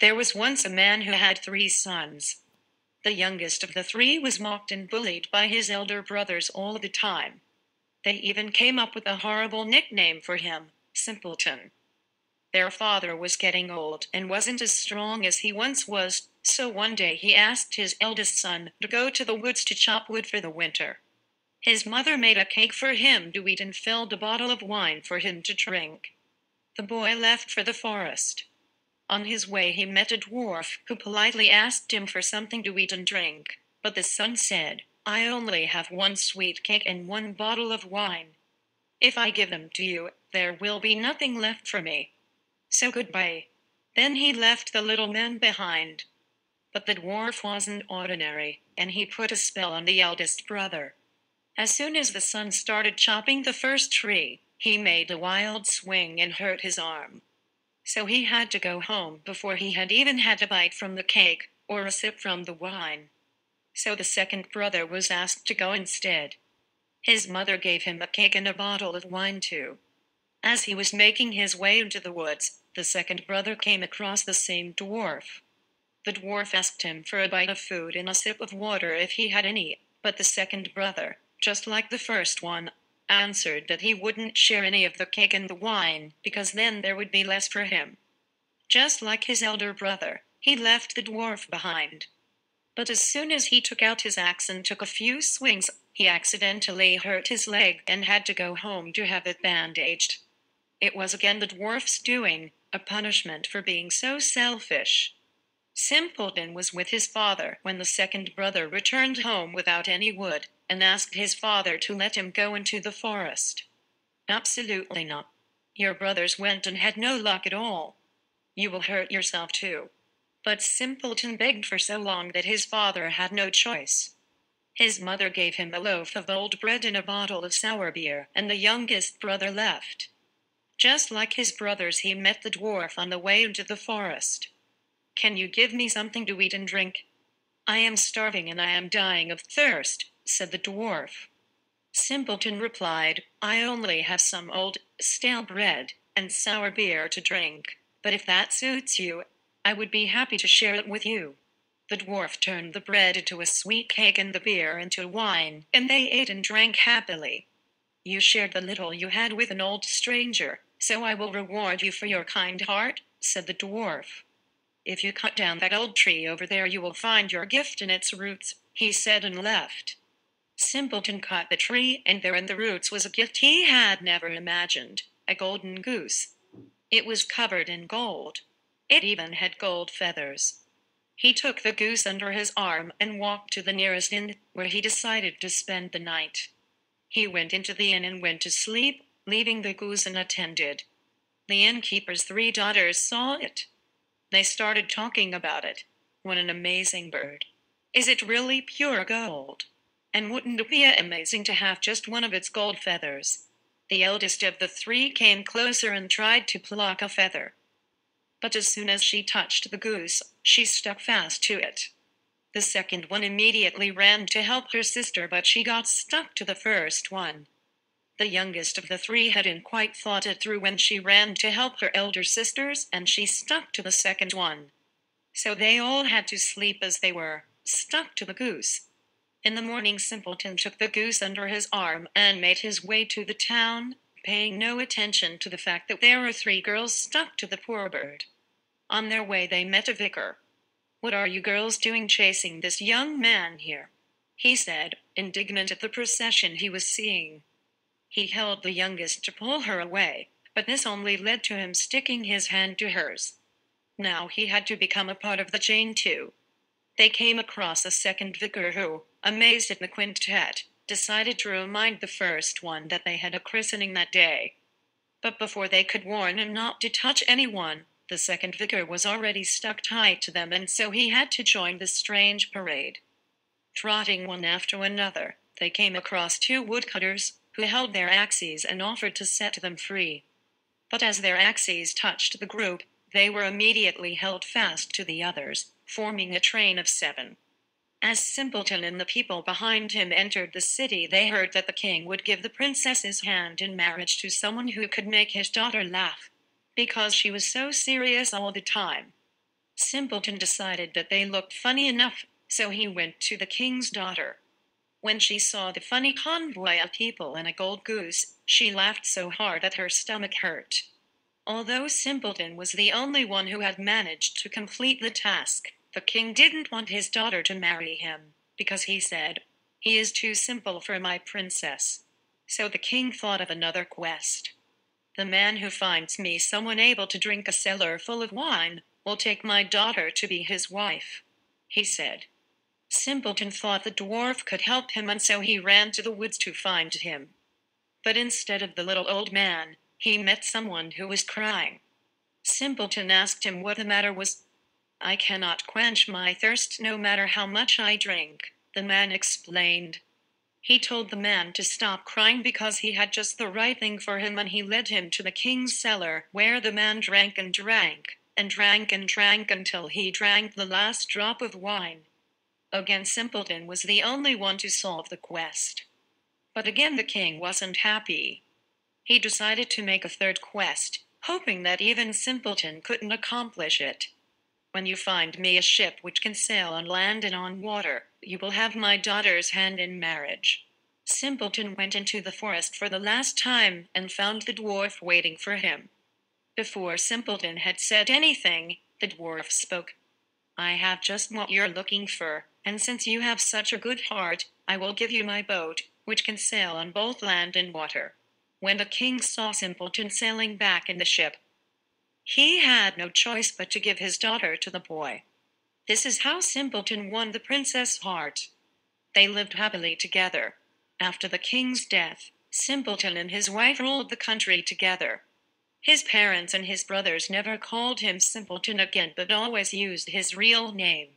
There was once a man who had 3 sons. The youngest of the 3 was mocked and bullied by his elder brothers all the time. They even came up with a horrible nickname for him, Simpleton. Their father was getting old and wasn't as strong as he once was, so one day he asked his eldest son to go to the woods to chop wood for the winter. His mother made a cake for him to eat and filled a bottle of wine for him to drink. The boy left for the forest. On his way he met a dwarf who politely asked him for something to eat and drink, but the son said, "I only have 1 sweet cake and 1 bottle of wine. If I give them to you, there will be nothing left for me. So goodbye." Then he left the little man behind. But the dwarf wasn't ordinary, and he put a spell on the eldest brother. As soon as the son started chopping the first tree, he made a wild swing and hurt his arm. So he had to go home before he had even had a bite from the cake or a sip from the wine. So the second brother was asked to go instead. His mother gave him a cake and a bottle of wine too. As he was making his way into the woods, the second brother came across the same dwarf. The dwarf asked him for a bite of food and a sip of water if he had any, but the second brother, just like the first one, answered that he wouldn't share any of the cake and the wine because then there would be less for him. Just like his elder brother, he left the dwarf behind. But as soon as he took out his axe and took a few swings, he accidentally hurt his leg and had to go home to have it bandaged. It was again the dwarf's doing, a punishment for being so selfish. Simpleton was with his father when the second brother returned home without any wood, and asked his father to let him go into the forest. "Absolutely not. Your brothers went and had no luck at all. You will hurt yourself too." But Simpleton begged for so long that his father had no choice. His mother gave him a loaf of old bread and a bottle of sour beer, and the youngest brother left. Just like his brothers, he met the dwarf on the way into the forest. "Can you give me something to eat and drink? I am starving and I am dying of thirst," said the dwarf. Simpleton replied, "I only have some old, stale bread and sour beer to drink, but if that suits you, I would be happy to share it with you." The dwarf turned the bread into a sweet cake and the beer into wine, and they ate and drank happily. "You shared the little you had with an old stranger, so I will reward you for your kind heart," said the dwarf. "If you cut down that old tree over there, you will find your gift in its roots," he said and left. Simpleton cut the tree, and there in the roots was a gift he had never imagined, a golden goose. It was covered in gold. It even had gold feathers. He took the goose under his arm and walked to the nearest inn, where he decided to spend the night. He went into the inn and went to sleep, leaving the goose unattended. The innkeeper's 3 daughters saw it. They started talking about it. "What an amazing bird. Is it really pure gold? And wouldn't it be amazing to have just one of its gold feathers?" The eldest of the 3 came closer and tried to pluck a feather. But as soon as she touched the goose, she stuck fast to it. The second one immediately ran to help her sister, but she got stuck to the first one. The youngest of the 3 hadn't quite thought it through when she ran to help her elder sisters, and she stuck to the second one. So they all had to sleep as they were, stuck to the goose. In the morning, Simpleton took the goose under his arm and made his way to the town, paying no attention to the fact that there were 3 girls stuck to the poor bird. On their way, they met a vicar. "What are you girls doing chasing this young man here?" he said, indignant at the procession he was seeing. He held the youngest to pull her away, but this only led to him sticking his hand to hers. Now he had to become a part of the chain too. They came across a second vicar who, amazed at the quintet, decided to remind the first one that they had a christening that day. But before they could warn him not to touch anyone, the second vicar was already stuck tight to them, and so he had to join the strange parade. Trotting one after another, they came across 2 woodcutters, who held their axes and offered to set them free. But as their axes touched the group, they were immediately held fast to the others, forming a train of 7. As Simpleton and the people behind him entered the city, they heard that the king would give the princess's hand in marriage to someone who could make his daughter laugh, because she was so serious all the time. Simpleton decided that they looked funny enough, so he went to the king's daughter. When she saw the funny convoy of people and a gold goose, she laughed so hard that her stomach hurt. Although Simpleton was the only one who had managed to complete the task, the king didn't want his daughter to marry him, because he said, "He is too simple for my princess." So the king thought of another quest. "The man who finds me someone able to drink a cellar full of wine will take my daughter to be his wife," he said. Simpleton thought the dwarf could help him, and so he ran to the woods to find him. But instead of the little old man, he met someone who was crying. Simpleton asked him what the matter was. "I cannot quench my thirst no matter how much I drink," the man explained. He told the man to stop crying because he had just the right thing for him, and he led him to the king's cellar, where the man drank and drank, and drank and drank until he drank the last drop of wine. Again, Simpleton was the only one to solve the quest. But again the king wasn't happy. He decided to make a third quest, hoping that even Simpleton couldn't accomplish it. "When you find me a ship which can sail on land and on water, you will have my daughter's hand in marriage." Simpleton went into the forest for the last time and found the dwarf waiting for him. Before Simpleton had said anything, the dwarf spoke. "I have just what you're looking for, and since you have such a good heart, I will give you my boat, which can sail on both land and water." When the king saw Simpleton sailing back in the ship, he had no choice but to give his daughter to the boy. This is how Simpleton won the princess' heart. They lived happily together. After the king's death, Simpleton and his wife ruled the country together. His parents and his brothers never called him Simpleton again, but always used his real name.